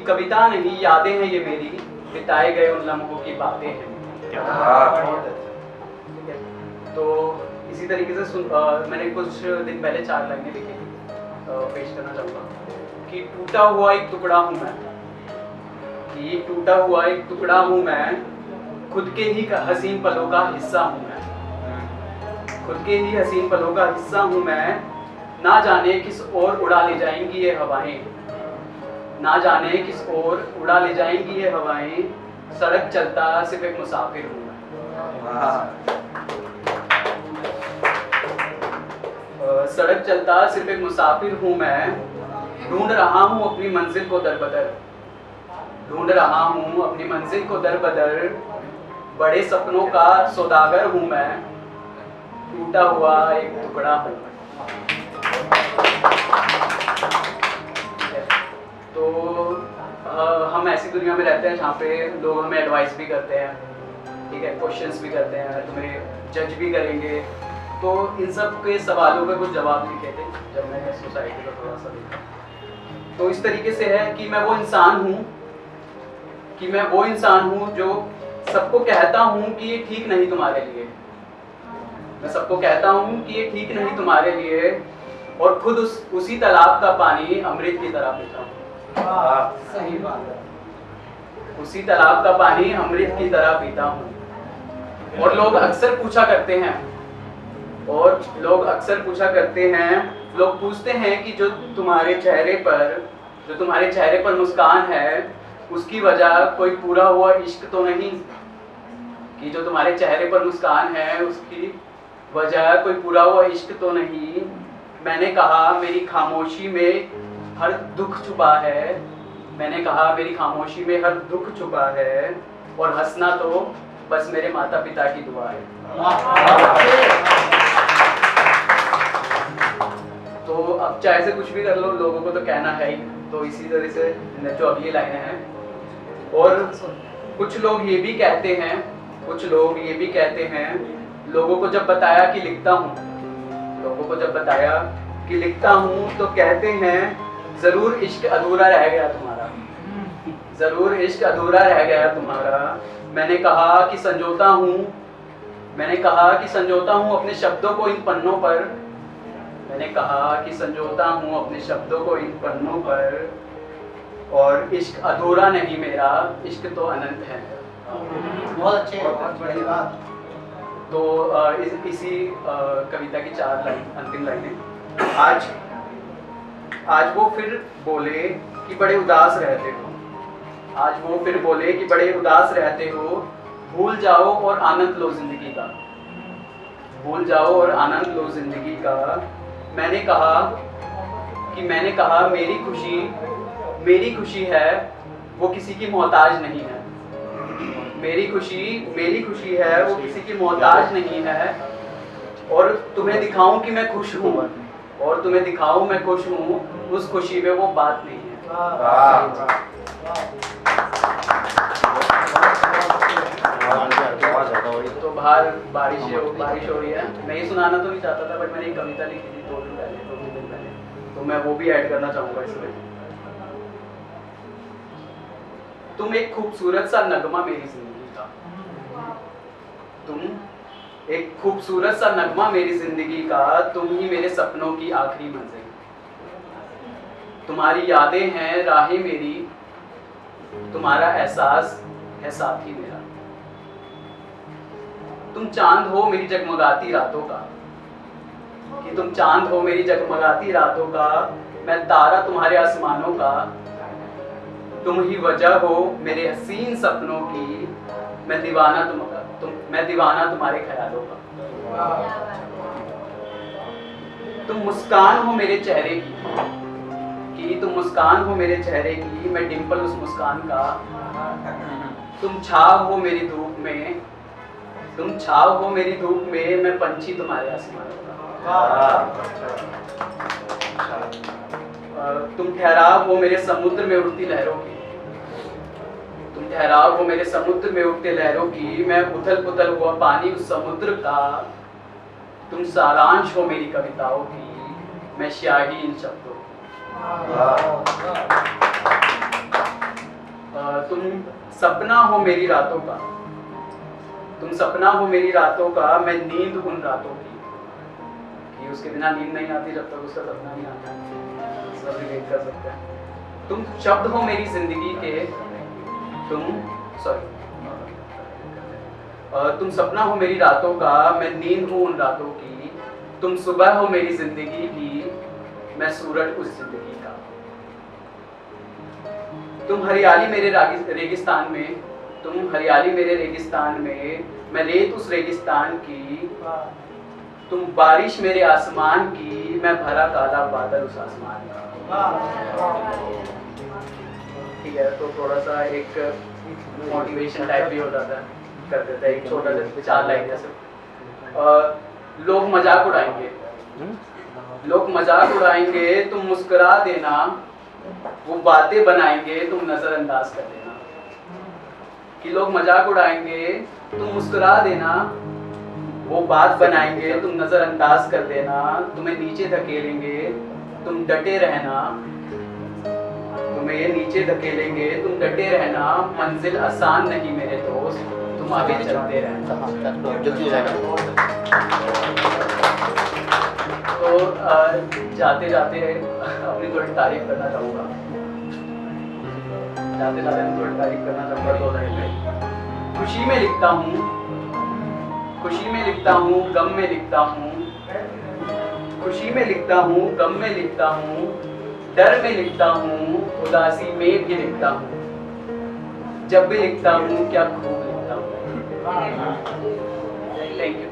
कविता नहीं, यादें हैं ये मेरी, बिताए गए उन लम्हों की बातें हैं। तो इसी तरीके से मैंने कुछ दिन पहले 4 लाइनें लिखी थी, पेश करना चाहूँगा कि टूटा हुआ एक टुकड़ा हूँ मैं, कि टूटा हुआ एक टुकड़ा हूँ मैं, खुद के ही हसीन पलों का हिस्सा हूँ मैं, खुद के ही हसीन पलों का हिस्सा हूँ मैं। ना जाने किस ओर उड़ा ले जाएंगी ये हवाएं, ना जाने किस ओर उड़ा ले जाएंगी ये हवाएं, सड़क चलता सिर्फ एक मुसाफिर हूँ मैं। सड़क चलता सिर्फ एक मुसाफिर हूँ मैं, ढूंढ रहा हूँ अपनी मंजिल को दर बदर, ढूंढ रहा हूँ अपनी मंजिल को दर बदर, बड़े सपनों का सौदागर हूँ मैं, टूटा हुआ एक टुकड़ा हूँ मैं। तो हम ऐसी दुनिया में रहते हैं जहाँ पे लोग हमें एडवाइस भी करते हैं, ठीक है, क्वेश्चंस भी करते हैं, तुम्हें जज भी करेंगे। तो इन सब के सवालों पे कुछ जवाब लिखे थे जब मैंने सोसाइटी को थोड़ा सा देखा। तो इस तरीके से है कि मैं वो इंसान हूँ, कि मैं वो इंसान हूँ जो सबको कहता हूँ कि ये ठीक नहीं तुम्हारे लिए, मैं सबको कहता हूँ कि ये ठीक नहीं तुम्हारे लिए, और खुद उसी तालाब का पानी अमृत की तरह पीता हूँ। सही बात है। उसी तालाब का पानी अमृत की तरह पीता हूँ। और लोग अक्सर पूछा करते हैं, और लोग अक्सर पूछा करते हैं, लोग पूछते हैं कि जो तुम्हारे चेहरे पर मुस्कान है, उसकी वजह कोई पूरा हुआ इश्क तो नहीं, कि जो तुम्हारे चेहरे पर मुस्कान है उसकी वजह कोई पूरा हुआ इश्क तो नहीं। मैंने कहा मेरी खामोशी में हर दुख छुपा है, मैंने कहा मेरी खामोशी में हर दुख छुपा है, और हंसना तो बस मेरे माता पिता की दुआ है। तो अब चाहे से कुछ भी कर लो, लोगों को तो कहना है ही। तो इसी तरह से जो अगली लाइनें हैं, और कुछ लोग ये भी कहते हैं, कुछ लोग ये भी कहते हैं, लोगों को जब बताया कि लिखता हूँ, लोगों को जब बताया कि लिखता हूँ, तो कहते हैं जरूर इश्क अधूरा रह गया तुम्हारा, जरूर इश्क अधूरा रह गया तुम्हारा। मैंने कहा कि संजोता हूँ, मैंने कहा कि संजोता हूँ अपने शब्दों को इन पन्नों पर, मैंने कहा कि संजोता हूँ अपने शब्दों को इन पन्नों पर, और इश्क अधूरा नहीं मेरा, इश्क तो अनंत है। बहुत अच्छे, बहुत बड़ी बात। तो इसी कविता की 4 लाइन, अंतिम लाइनें। आज वो फिर बोले कि बड़े उदास रहते हो, आज वो फिर बोले कि बड़े उदास रहते हो, भूल जाओ और आनंद लो जिंदगी का, भूल जाओ और आनंद लो जिंदगी का। मैंने कहा मेरी खुशी है, वो किसी की मोहताज नहीं है, मेरी खुशी है, वो किसी की मोहताज नहीं है, और तुम्हें दिखाऊं कि मैं खुश हूँ, और तुम्हें दिखाऊं मैं खुश हूँ, उस खुशी में वो बात नहीं है। तो बाहर बारिश हो रही है। मैं ये सुनाना तो नहीं चाहता था, बट मैंने एक कविता लिखी थी 2 दिन पहले, तो मैं वो भी ऐड करना चाहूँगा इसमें। तुम एक खूबसूरत सा नगमा मेरी जिंदगी का, तुम एक खूबसूरत सा नगमा मेरी जिंदगी का, तुम ही मेरे सपनों की आखिरी मंजिल, तुम्हारी यादें हैं राहें मेरी, तुम्हारा एहसास है साथी मेरा। तुम चांद हो मेरी जगमगाती रातों का, कि तुम चांद हो मेरी जगमगाती रातों का, मैं तारा तुम्हारे आसमानों का, तुम ही वजह हो मेरे हसीन सपनों की, मैं दीवाना तुम्हारे ख्यालों का। तुम मुस्कान हो मेरे चेहरे की, कि तुम मुस्कान हो मेरे चेहरे की, मैं डिंपल उस मुस्कान का। तुम छाव हो मेरी धूप में, तुम छाव हो मेरी धूप में, मैं पंछी तुम्हारे आसमानों का। तुम ठहराव हो मेरे समुद्र में उठती लहरों की, तुम ठहराव हो मेरे समुद्र में उठते लहरों की, मैं उथल पुथल हुआ पानी उस समुद्र का। तुम सारांश हो मेरी कविताओं की, मैं स्याही इन शब्दों की। तुम सपना हो मेरी रातों का, तुम सपना हो मेरी रातों का, मैं नींद उन रातों की, कि उसके बिना नींद नहीं आती जब तक उसका सपना नहीं आता। सब रिलेट कर सकते हैं। तुम शब्द हो मेरी जिंदगी के, तुम सपना हो मेरी रातों का, मैं नींद हूँ उन रातों की, तुम सुबह हो मेरी जिंदगी की, मैं सूरज उस जिंदगी का। तुम हरियाली मेरे रेगिस्तान में, तुम हरियाली मेरे रेगिस्तान में, मैं रेत उस रेगिस्तान की, तुम बारिश मेरे आसमान की, मैं भरा काला बादल उस आसमान का। ठीक है, तो थोड़ा सा एक मोटिवेशन टाइप भी हो जाता है, कर देता है एक छोटा सा 4 लाइन जैसे। लोग मजाक उड़ाएंगे, लोग मजाक उड़ाएंगे, तुम मुस्कुरा देना, वो बातें बनाएंगे, तुम नजरअंदाज कर देना। कि लोग मजाक उड़ाएंगे, तुम मुस्कुरा देना, वो बात बनाएंगे, तुम नजरअंदाज कर देना, तुम्हें नीचे धकेलेंगे, तुम डटे रहना, तुम्हें नीचे धकेलेंगे, तुम डटे रहना, मंजिल आसान नहीं मेरे दोस्त, तुम आगे चलते रहना। तो जाते जाते अपनी थोड़ी तारीफ करना चाहूँगा, जाते जाते मैं थोड़ी तारीफ करना चाहूँगा 2 लाइन में। खुशी में लिखता हूँ, खुशी में लिखता हूँ, गम में लिखता हूँ, खुशी में लिखता हूँ, गम में लिखता हूँ, डर में लिखता हूँ, उदासी में भी लिखता हूँ, जब भी लिखता हूँ क्या खूब लिखता हूँ। Thank you.